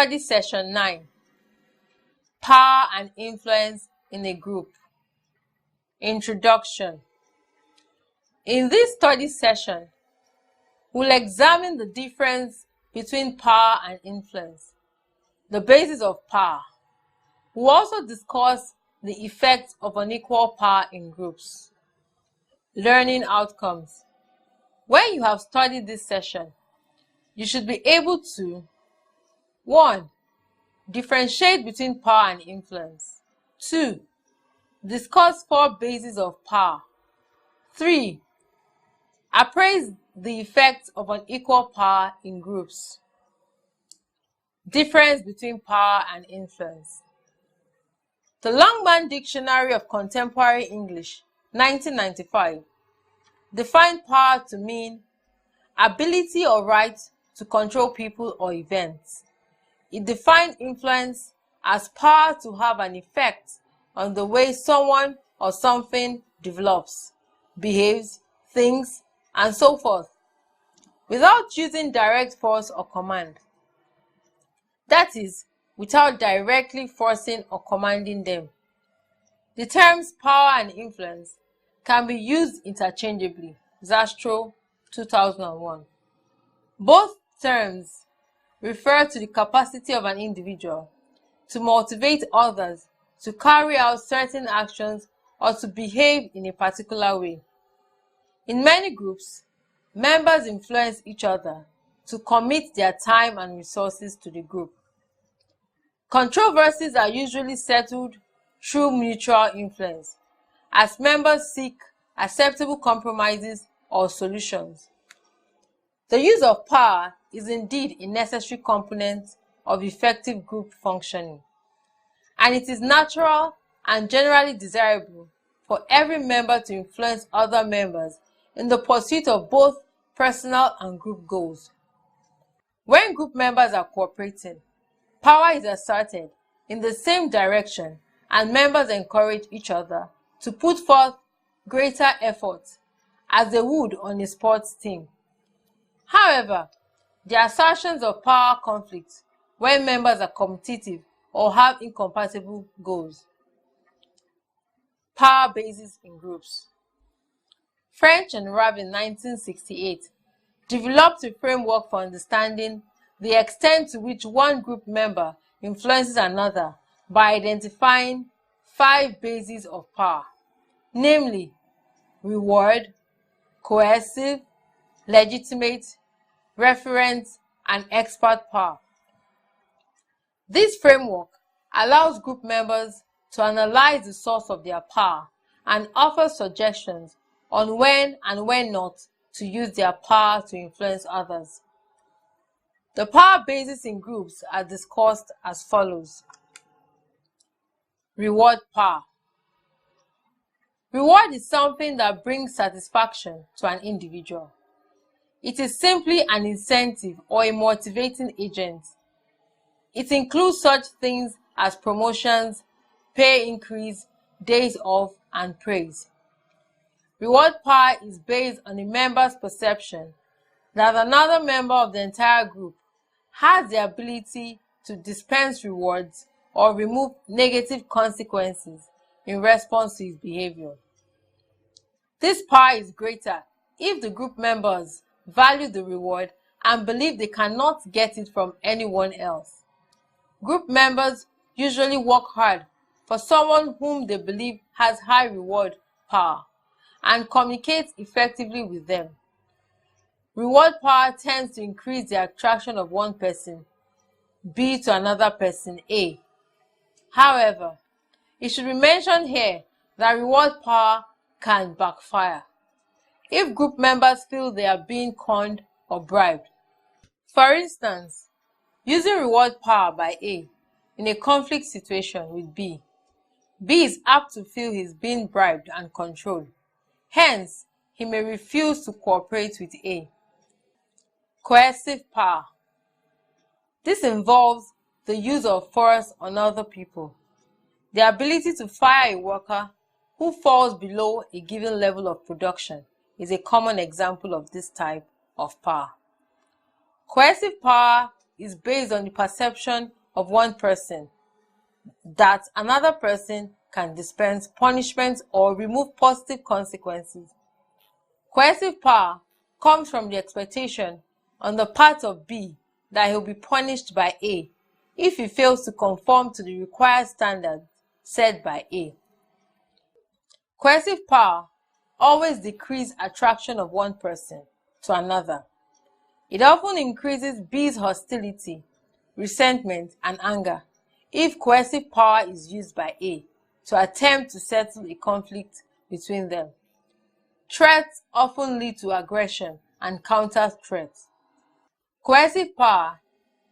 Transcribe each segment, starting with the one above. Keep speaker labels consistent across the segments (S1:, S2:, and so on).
S1: Study Session 9. Power and Influence in a Group. Introduction. In this study session, we'll examine the difference between power and influence, the basis of power. We'll also discuss the effects of unequal power in groups. Learning outcomes. When you have studied this session, you should be able to 1. Differentiate between power and influence. 2. Discuss 4 bases of power. 3. Appraise the effects of unequal power in groups. Difference between power and influence. The Longman Dictionary of Contemporary English, 1995, defined power to mean ability or right to control people or events. It defined influence as power to have an effect on the way someone or something develops, behaves, thinks, and so forth, without using direct force or command. That is, without directly forcing or commanding them. The terms power and influence can be used interchangeably. Zastro, 2001. Both terms refer to the capacity of an individual to motivate others to carry out certain actions or to behave in a particular way. In many groups, members influence each other to commit their time and resources to the group. Controversies are usually settled through mutual influence, as members seek acceptable compromises or solutions. The use of power is indeed a necessary component of effective group functioning, and it is natural and generally desirable for every member to influence other members in the pursuit of both personal and group goals. When group members are cooperating, power is asserted in the same direction and members encourage each other to put forth greater effort as they would on a sports team. However, the assertions of power conflict when members are competitive or have incompatible goals. Power bases in groups. French and Rabin, 1968, developed a framework for understanding the extent to which one group member influences another by identifying 5 bases of power, namely reward, coercive, legitimate, referent, and expert power. This framework allows group members to analyze the source of their power and offer suggestions on when and when not to use their power to influence others. The power bases in groups are discussed as follows. Reward power. Reward is something that brings satisfaction to an individual. It is simply an incentive or a motivating agent. It includes such things as promotions, pay increase, days off, and praise. Reward power is based on a member's perception that another member of the entire group has the ability to dispense rewards or remove negative consequences in response to his behavior. This power is greater if the group members value the reward and believe they cannot get it from anyone else. Group members usually work hard for someone whom they believe has high reward power and communicate effectively with them. Reward power tends to increase the attraction of one person, B, to another person, A. However, it should be mentioned here that reward power can backfire if group members feel they are being conned or bribed. For instance, using reward power by A in a conflict situation with B, B is apt to feel he's being bribed and controlled. Hence, he may refuse to cooperate with A. Coercive power. This involves the use of force on other people. The ability to fire a worker who falls below a given level of production is a common example of this type of power. Coercive power is based on the perception of one person that another person can dispense punishment or remove positive consequences. Coercive power comes from the expectation on the part of B that he will be punished by A if he fails to conform to the required standards set by A. Coercive power always decreases attraction of one person to another. It often increases B's hostility, resentment, and anger if coercive power is used by A to attempt to settle a conflict between them. Threats often lead to aggression and counter-threats. Coercive power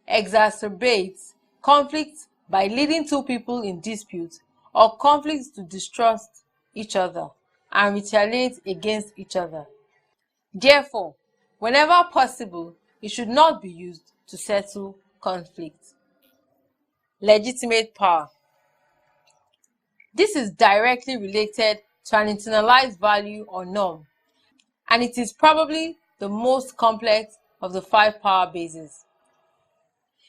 S1: exacerbates conflicts by leading two people in dispute or conflicts to distrust each other and retaliate against each other. Therefore, whenever possible, it should not be used to settle conflict. Legitimate power. This is directly related to an internalized value or norm, and it is probably the most complex of the 5 power bases.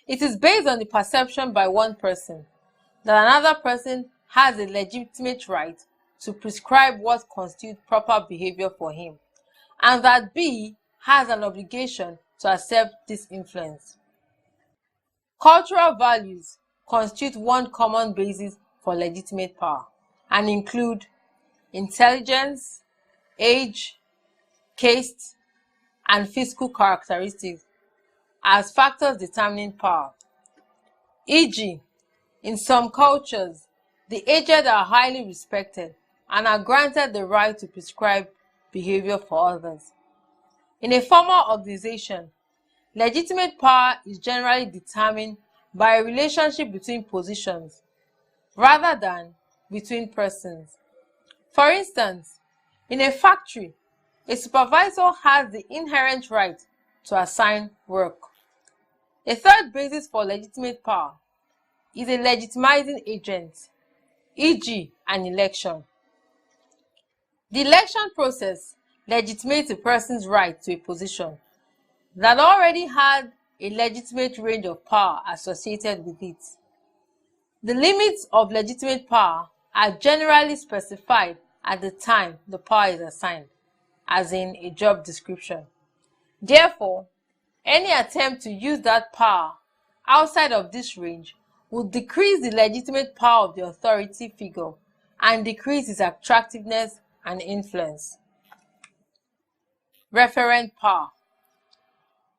S1: It is based on the perception by one person that another person has a legitimate right to prescribe what constitutes proper behavior for him, and that B has an obligation to accept this influence. Cultural values constitute one common basis for legitimate power and include intelligence, age, caste, and physical characteristics as factors determining power. E.g., in some cultures, the aged are highly respected and are granted the right to prescribe behavior for others. In a formal organization, legitimate power is generally determined by a relationship between positions rather than between persons. For instance, in a factory, a supervisor has the inherent right to assign work. A third basis for legitimate power is a legitimizing agent, e.g., an election. The election process legitimates a person's right to a position that already had a legitimate range of power associated with it. The limits of legitimate power are generally specified at the time the power is assigned, as in a job description. Therefore, any attempt to use that power outside of this range would decrease the legitimate power of the authority figure and decrease its attractiveness and influence. Referent power.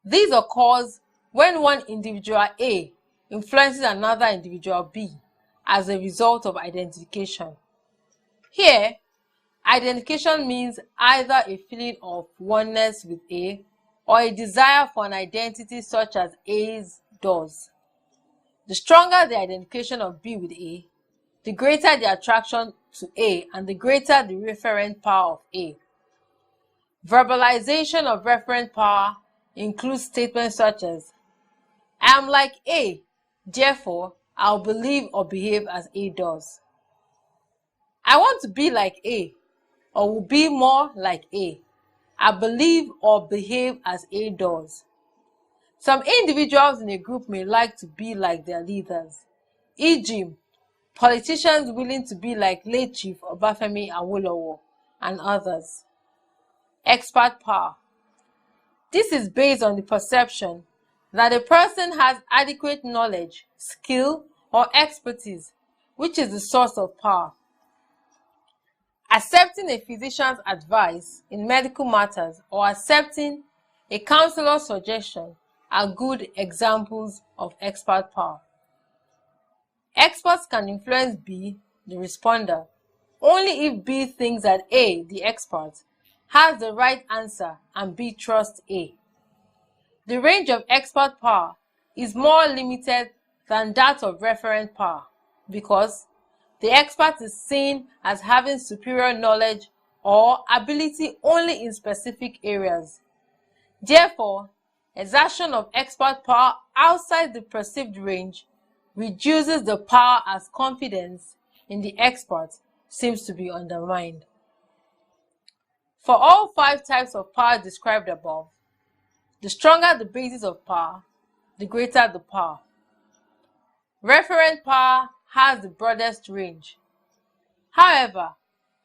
S1: This occurs when one individual A influences another individual B as a result of identification. Here, identification means either a feeling of oneness with A or a desire for an identity such as A's does. The stronger the identification of B with A, the greater the attraction to A and the greater the referent power of A. Verbalization of referent power includes statements such as, I am like A, therefore I'll believe or behave as A does. I want to be like A, or will be more like A. I believe or behave as A does. Some individuals in a group may like to be like their leaders, e.g., politicians willing to be like late Chief Obafemi Awolowo and others. Expert power. This is based on the perception that a person has adequate knowledge, skill, or expertise, which is the source of power. Accepting a physician's advice in medical matters or accepting a counselor's suggestion are good examples of expert power. Experts can influence B, the responder, only if B thinks that A, the expert, has the right answer and B trusts A. The range of expert power is more limited than that of referent power because the expert is seen as having superior knowledge or ability only in specific areas. Therefore, exertion of expert power outside the perceived range reduces the power as confidence in the expert seems to be undermined. For all 5 types of power described above, the stronger the basis of power, the greater the power. Referent power has the broadest range. However,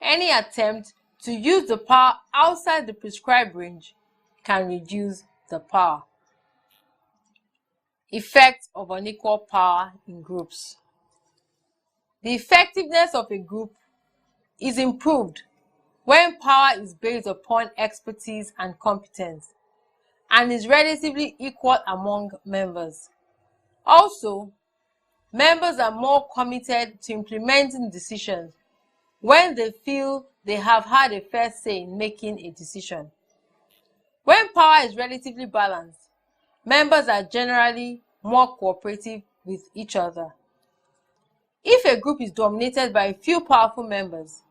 S1: any attempt to use the power outside the prescribed range can reduce the power. Effect of unequal power in groups. The effectiveness of a group is improved when power is based upon expertise and competence and is relatively equal among members. Also, members are more committed to implementing decisions when they feel they have had a fair say in making a decision. When power is relatively balanced, members are generally more cooperative with each other. If a group is dominated by a few powerful members,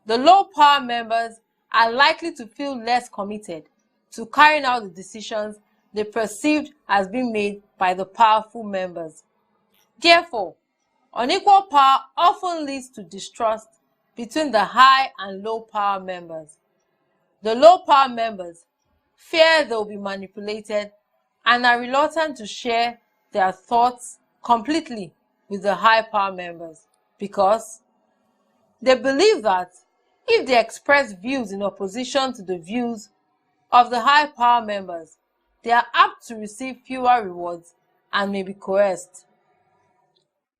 S1: the low-power members are likely to feel less committed to carrying out the decisions they perceived as being made by the powerful members. Therefore, unequal power often leads to distrust between the high and low-power members. The low-power members fear they will be manipulated and are reluctant to share their thoughts completely with the high-power members because they believe that if they express views in opposition to the views of the high-power members, they are apt to receive fewer rewards and may be coerced.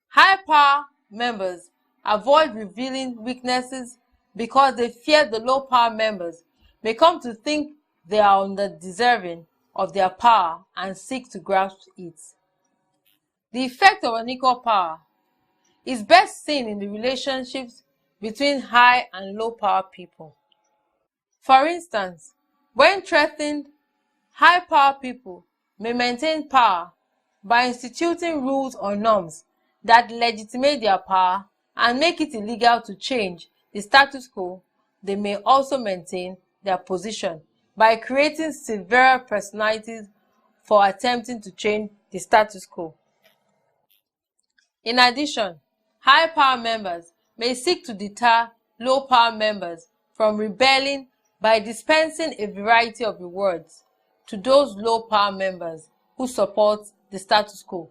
S1: High-power members avoid revealing weaknesses because they fear the low-power members may come to think they are undeserving of their power and seek to grasp it. The effect of unequal power is best seen in the relationships between high and low power people. For instance, when threatened, high power people may maintain power by instituting rules or norms that legitimate their power and make it illegal to change the status quo. They may also maintain their position by creating severe personalities for attempting to change the status quo. In addition, high power members may seek to deter low power members from rebelling by dispensing a variety of rewards to those low power members who support the status quo.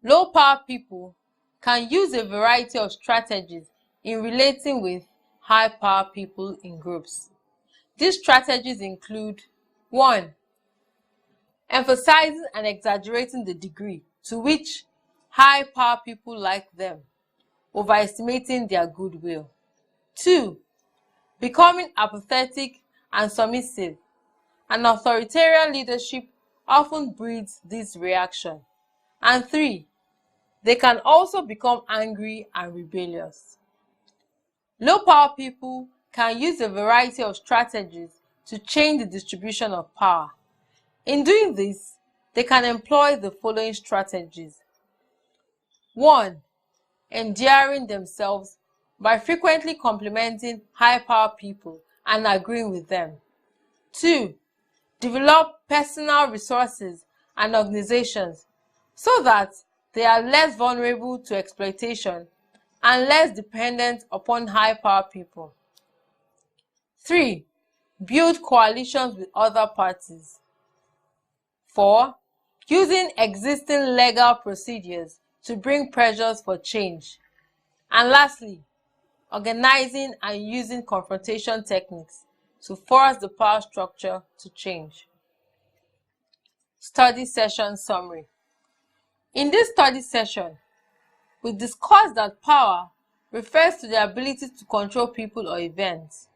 S1: Low power people can use a variety of strategies in relating with high power people in groups. These strategies include 1. Emphasizing and exaggerating the degree to which high power people like them, overestimating their goodwill. 2. Becoming apathetic and submissive. An authoritarian leadership often breeds this reaction. And 3. They can also become angry and rebellious. Low power people can use a variety of strategies to change the distribution of power. In doing this, they can employ the following strategies. 1. Endearing themselves by frequently complimenting high power people and agreeing with them. 2. Develop personal resources and organizations so that they are less vulnerable to exploitation and less dependent upon high power people. 3. Build coalitions with other parties. 4. Using existing legal procedures to bring pressures for change. And lastly, organizing and using confrontation techniques to force the power structure to change. Study session summary. In this study session, we discussed that power refers to the ability to control people or events.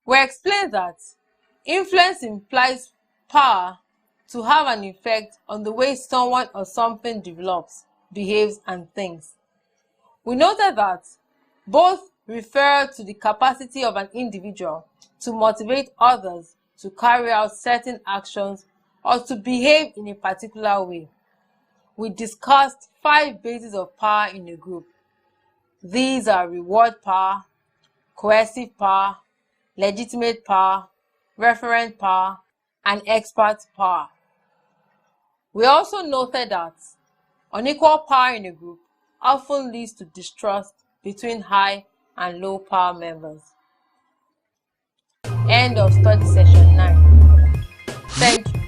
S1: We explained that influence implies power to have an effect on the way someone or something develops, behaves, and thinks. We noted that both refer to the capacity of an individual to motivate others to carry out certain actions or to behave in a particular way. We discussed 5 bases of power in a group. These are reward power, coercive power, legitimate power, referent power, and expert power. We also noted that unequal power in a group often leads to distrust between high and low power members. End of study session 9. Thank you.